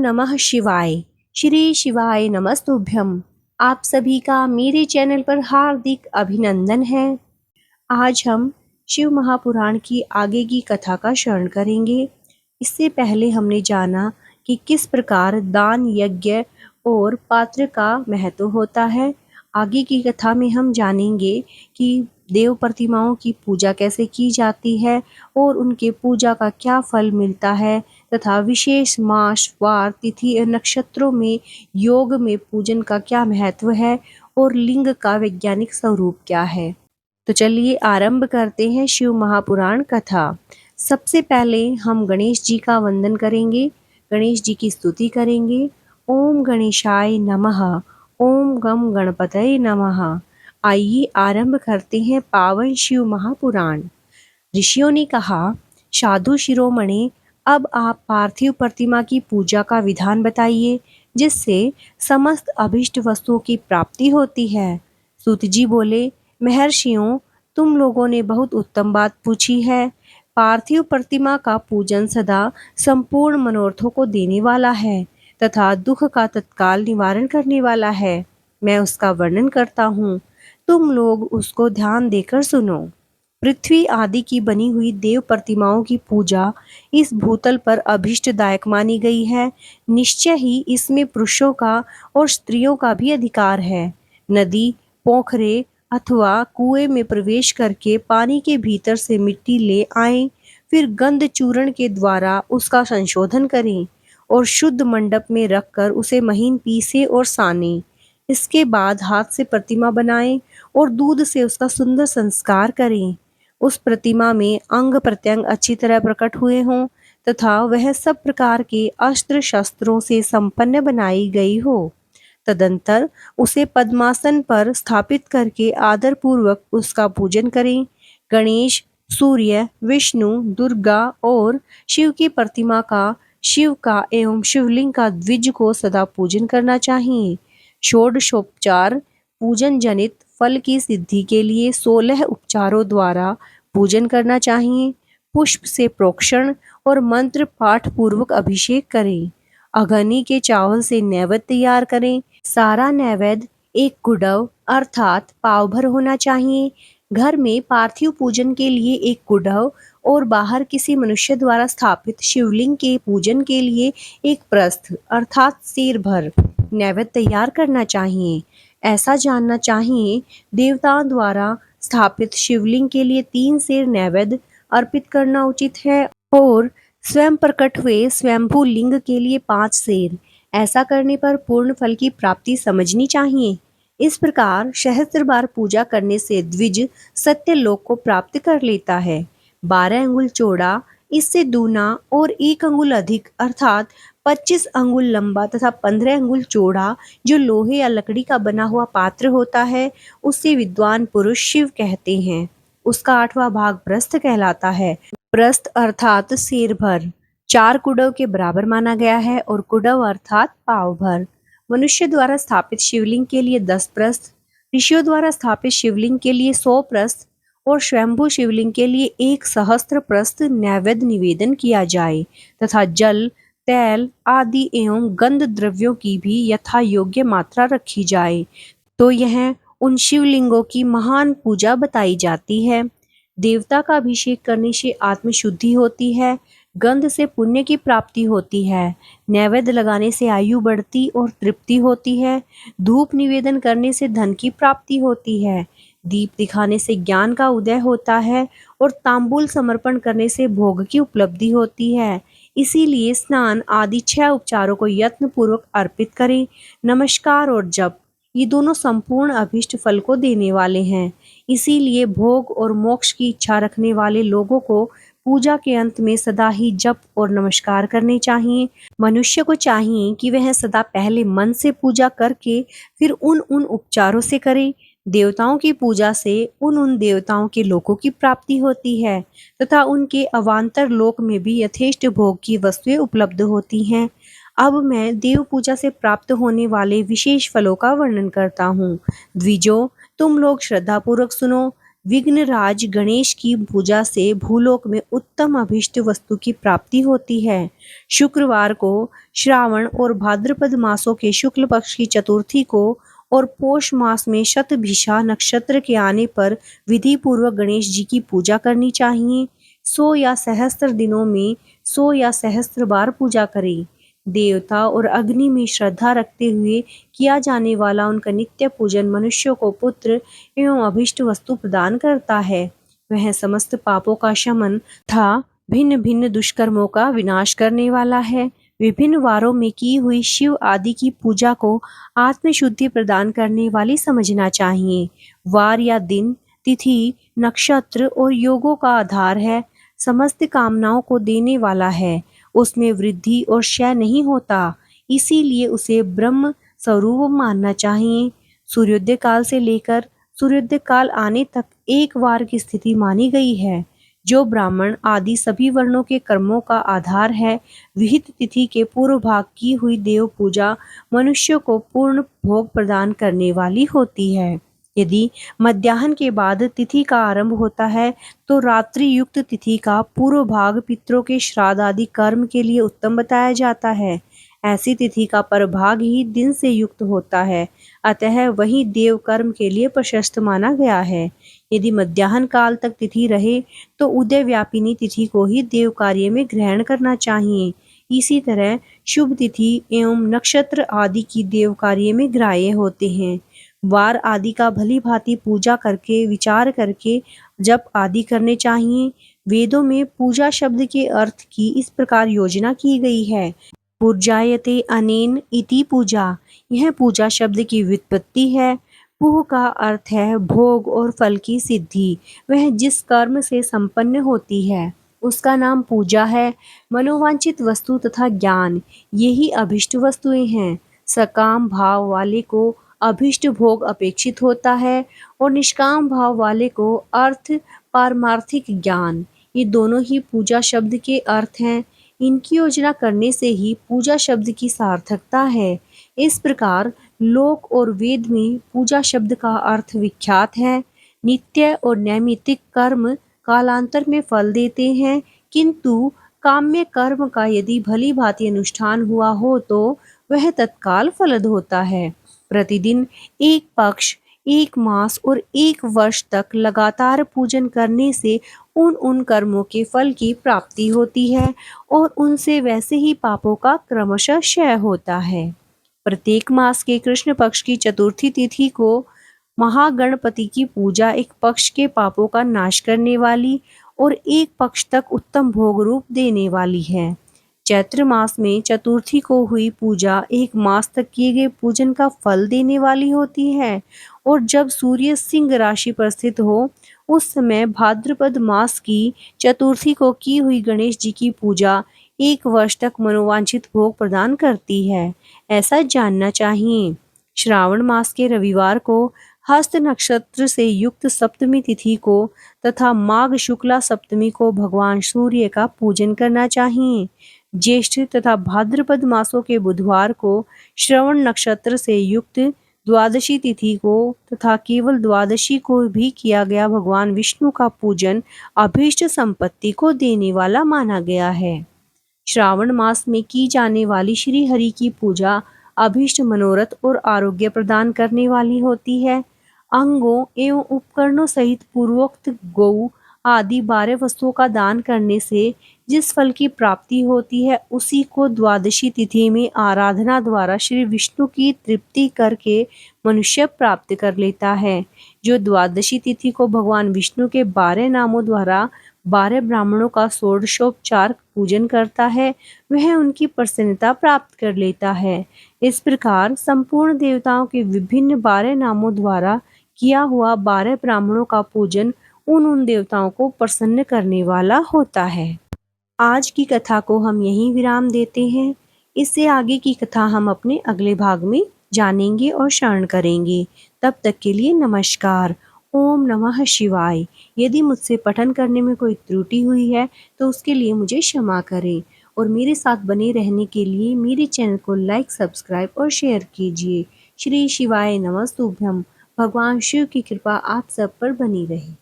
नमः शिवाय। श्री शिवाय नमस्तुभ्यम। आप सभी का मेरे चैनल पर हार्दिक अभिनंदन है। आज हम शिव महापुराण की आगे की कथा का श्रवण करेंगे। इससे पहले हमने जाना कि किस प्रकार दान, यज्ञ और पात्र का महत्व होता है। आगे की कथा में हम जानेंगे कि देव प्रतिमाओं की पूजा कैसे की जाती है और उनके पूजा का क्या फल मिलता है तथा विशेष मास, वार, तिथि और नक्षत्रों में योग में पूजन का क्या महत्व है और लिंग का वैज्ञानिक स्वरूप क्या है। तो चलिए आरंभ करते हैं शिव महापुराण कथा। सबसे पहले हम गणेश जी का वंदन करेंगे, गणेश जी की स्तुति करेंगे। ओम गणेशाय नमः। ओम गम गणपतये नमः। आइए आरंभ करते हैं पावन शिव महापुराण। ऋषियों ने कहा, साधु शिरोमणि, अब आप पार्थिव प्रतिमा की पूजा का विधान बताइए जिससे समस्त अभिष्ट वस्तुओं की प्राप्ति होती है। सूत जी बोले, महर्षियों, तुम लोगों ने बहुत उत्तम बात पूछी है। पार्थिव प्रतिमा का पूजन सदा संपूर्ण मनोरथों को देने वाला है तथा दुख का तत्काल निवारण करने वाला है। मैं उसका वर्णन करता हूँ, तुम लोग उसको ध्यान देकर सुनो। पृथ्वी आदि की बनी हुई देव प्रतिमाओं की पूजा इस भूतल पर अभीष्टदायक मानी गई है। निश्चय ही इसमें पुरुषों का और स्त्रियों का भी अधिकार है। नदी, पोखरे अथवा कुएं में प्रवेश करके पानी के भीतर से मिट्टी ले आएं, फिर गंध चूर्ण के द्वारा उसका संशोधन करें और शुद्ध मंडप में रखकर उसे महीन पीसे और सानें। इसके बाद हाथ से प्रतिमा बनाएं और दूध से उसका सुंदर संस्कार करें। उस प्रतिमा में अंग प्रत्यंग अच्छी तरह प्रकट हुए हों तथा वह सब प्रकार के अस्त्र शस्त्रों से संपन्न बनाई गई हो। तदंतर उसे पद्मासन पर स्थापित करके आदर पूर्वक उसका पूजन करें। गणेश, सूर्य, विष्णु, दुर्गा और शिव की प्रतिमा का, शिव का एवं शिवलिंग का द्विज को सदा पूजन करना चाहिए। षोडशोपचार पूजन जनित फल की सिद्धि के लिए 16 उपचारों द्वारा पूजन करना चाहिए। पुष्प से प्रोक्षण और मंत्र पाठ पूर्वक अभिषेक करें। अघनी के चावल से नैवेद्य तैयार करें। सारा नैवेद्य एक कुडव अर्थात पाव भर होना चाहिए। घर में पार्थिव पूजन के लिए एक कुडव और बाहर किसी मनुष्य द्वारा स्थापित शिवलिंग के पूजन के लिए एक प्रस्थ अर्थात सिर भर नैवेद्य तैयार करना चाहिए। ऐसा जानना चाहिए, देवताओं द्वारा स्थापित शिवलिंग के लिए 3 सेर नैवेद्य अर्पित करना उचित है और स्वयं प्रकट हुए स्वयंभू लिंग के लिए 5 सेर। ऐसा करने पर पूर्ण फल की प्राप्ति समझनी चाहिए। इस प्रकार सहस्त्र बार पूजा करने से द्विज सत्य लोक को प्राप्त कर लेता है। 12 अंगुल चौड़ा, इससे दूना और 1 अंगुल अधिक अर्थात 25 अंगुल लंबा तथा 15 अंगुल चौड़ा जो लोहे या लकड़ी का बना हुआ पात्र होता है उसे विद्वान पुरुष शिव कहते हैं। उसका 8वां भाग प्रस्थ कहलाता है। प्रस्थ अर्थात सिर भर 4 कुडव के बराबर माना गया है और कुडव अर्थात पाव भर। मनुष्य द्वारा स्थापित शिवलिंग के लिए 10 प्रस्थ, ऋषियों द्वारा स्थापित शिवलिंग के लिए 100 प्रस्थ और स्वयंभू शिवलिंग के लिए 1 सहस्त्र प्रस्थ नैवेद्य निवेदन किया जाए तथा जल, तैल आदि एवं गंध द्रव्यों की भी यथा योग्य मात्रा रखी जाए। तो यह उन शिवलिंगों की महान पूजा बताई जाती है। देवता का अभिषेक करने से आत्मशुद्धि होती है, गंध से पुण्य की प्राप्ति होती है, नैवेद्य लगाने से आयु बढ़ती और तृप्ति होती है, धूप निवेदन करने से धन की प्राप्ति होती है, दीप दिखाने से ज्ञान का उदय होता है और तांबूल समर्पण करने से भोग की उपलब्धि होती है। इसीलिए स्नान आदि 6 उपचारों को यत्न पूर्वक अर्पित करें। नमस्कार और जप, ये दोनों संपूर्ण अभिष्ट फल को देने वाले हैं। इसीलिए भोग और मोक्ष की इच्छा रखने वाले लोगों को पूजा के अंत में सदा ही जप और नमस्कार करने चाहिए। मनुष्य को चाहिए कि वह सदा पहले मन से पूजा करके फिर उन उपचारों से करे। देवताओं की पूजा से उन देवताओं के लोकों की प्राप्ति होती है तथा उनके अवान्तर लोक में भी यथेष्ट भोग की वस्तुएं उपलब्ध होती हैं। अब मैं देव पूजा से प्राप्त होने वाले विशेष फलों का वर्णन करता हूँ। द्विजों, तुम लोग श्रद्धापूर्वक सुनो। विघ्नराज गणेश की पूजा से भूलोक में उत्तम अभीष्ट वस्तु की प्राप्ति होती है। शुक्रवार को श्रावण और भाद्रपद मासों के शुक्ल पक्ष की चतुर्थी को और पोष मास में शतभिषा नक्षत्र के आने पर विधि पूर्वक गणेश जी की पूजा करनी चाहिए। 100 या सहस्त्र दिनों में 100 या सहस्त्र बार पूजा करें। देवता और अग्नि में श्रद्धा रखते हुए किया जाने वाला उनका नित्य पूजन मनुष्यों को पुत्र एवं अभिष्ट वस्तु प्रदान करता है। वह समस्त पापों का शमन तथा भिन्न भिन्न दुष्कर्मों का विनाश करने वाला है। विभिन्न वारों में की हुई शिव आदि की पूजा को आत्मशुद्धि प्रदान करने वाली समझना चाहिए। वार या दिन, तिथि, नक्षत्र और योगों का आधार है। समस्त कामनाओं को देने वाला है। उसमें वृद्धि और क्षय नहीं होता, इसीलिए उसे ब्रह्म स्वरूप मानना चाहिए। सूर्योदय काल से लेकर सूर्योदय काल आने तक एक वार की स्थिति मानी गई है, जो ब्राह्मण आदि सभी वर्णों के कर्मों का आधार है। विहित तिथि के पूर्व भाग की हुई देव पूजा मनुष्य को पूर्ण भोग प्रदान करने वाली होती है। यदि मध्याह्न के बाद तिथि का आरंभ होता है तो रात्रि युक्त तिथि का पूर्व भाग पितरों के श्राद्ध आदि कर्म के लिए उत्तम बताया जाता है। ऐसी तिथि का परभाग ही दिन से युक्त होता है, अतः वही देव कर्म के लिए प्रशस्त माना गया है। यदि मध्याह्न काल तक तिथि रहे तो उदय व्यापिनी तिथि को ही देव कार्य में ग्रहण करना चाहिए। इसी तरह शुभ तिथि एवं नक्षत्र आदि की देव कार्य में ग्राह्य होते हैं। वार आदि का भली भांति पूजा करके विचार करके जप आदि करने चाहिए। वेदों में पूजा शब्द के अर्थ की इस प्रकार योजना की गई है। पूज्यायते अनेन इति पूजा। यह पूजा शब्द की व्युत्पत्ति है। पूह का अर्थ है भोग और फल की सिद्धि। वह जिस कर्म से संपन्न होती है उसका नाम पूजा है। मनोवांछित वस्तु तथा ज्ञान, यही अभिष्ट वस्तुएं हैं। सकाम भाव वाले को अभिष्ट भोग अपेक्षित होता है और निष्काम भाव वाले को अर्थ पारमार्थिक ज्ञान, ये दोनों ही पूजा शब्द के अर्थ हैं। इनकी योजना करने से ही पूजा शब्द की सार्थकता है। इस प्रकार लोक और वेद में पूजा शब्द का अर्थ विख्यात है। नित्य और नैमित्तिक कर्म कालांतर में फल देते हैं, किंतु काम्य कर्म का यदि भली भांति अनुष्ठान हुआ हो तो वह तत्काल फलद होता है। प्रतिदिन एक पक्ष, एक मास और एक वर्ष तक लगातार पूजन करने से उन कर्मों के फल की प्राप्ति होती है और उनसे वैसे ही पापों का क्रमशः क्षय होता है। प्रत्येक मास के कृष्ण पक्ष की चतुर्थी तिथि को महागणपति की पूजा एक पक्ष के पापों का नाश करने वाली और एक पक्ष तक उत्तम भोग रूप देने वाली है। चैत्र मास में चतुर्थी को हुई पूजा एक मास तक किए गए पूजन का फल देने वाली होती है और जब सूर्य सिंह राशि पर स्थित हो उस समय भाद्रपद मास की चतुर्थी को की हुई गणेश जी की पूजा एक वर्ष तक मनोवांछित भोग प्रदान करती है, ऐसा जानना चाहिए। श्रावण मास के रविवार को हस्त नक्षत्र से युक्त सप्तमी तिथि को तथा माघ शुक्ला सप्तमी को भगवान सूर्य का पूजन करना चाहिए। ज्येष्ठ तथा भाद्रपद मासों के बुधवार को श्रवण नक्षत्र से युक्त द्वादशी तिथि को तथा केवल द्वादशी को भी किया गया भगवान विष्णु का पूजन अभीष्ट संपत्ति को देने वाला माना गया है। श्रावण मास में की जाने वाली श्री हरि की पूजा अभीष्ट मनोरथ और आरोग्य प्रदान करने वाली होती है। अंगों एवं उपकरणों सहित पूर्वोक्त गौ आदि 12 वस्तुओं का दान करने से जिस फल की प्राप्ति होती है उसी को द्वादशी तिथि में आराधना द्वारा श्री विष्णु की तृप्ति करके मनुष्य प्राप्त कर लेता है। जो द्वादशी तिथि को भगवान विष्णु के 12 नामों द्वारा 12 ब्राह्मणों का षोडशोपचार पूजन करता है वह उनकी प्रसन्नता प्राप्त कर लेता है। इस प्रकार संपूर्ण देवताओं के विभिन्न 12 नामों द्वारा किया हुआ 12 ब्राह्मणों का पूजन उन देवताओं को प्रसन्न करने वाला होता है। आज की कथा को हम यहीं विराम देते हैं। इससे आगे की कथा हम अपने अगले भाग में जानेंगे और श्रवण करेंगे। तब तक के लिए नमस्कार। ओम नमः शिवाय। यदि मुझसे पठन करने में कोई त्रुटि हुई है तो उसके लिए मुझे क्षमा करें और मेरे साथ बने रहने के लिए मेरे चैनल को लाइक, सब्सक्राइब और शेयर कीजिए। श्री शिवाय नमस्तुभ्यम। भगवान शिव की कृपा आप सब पर बनी रहे।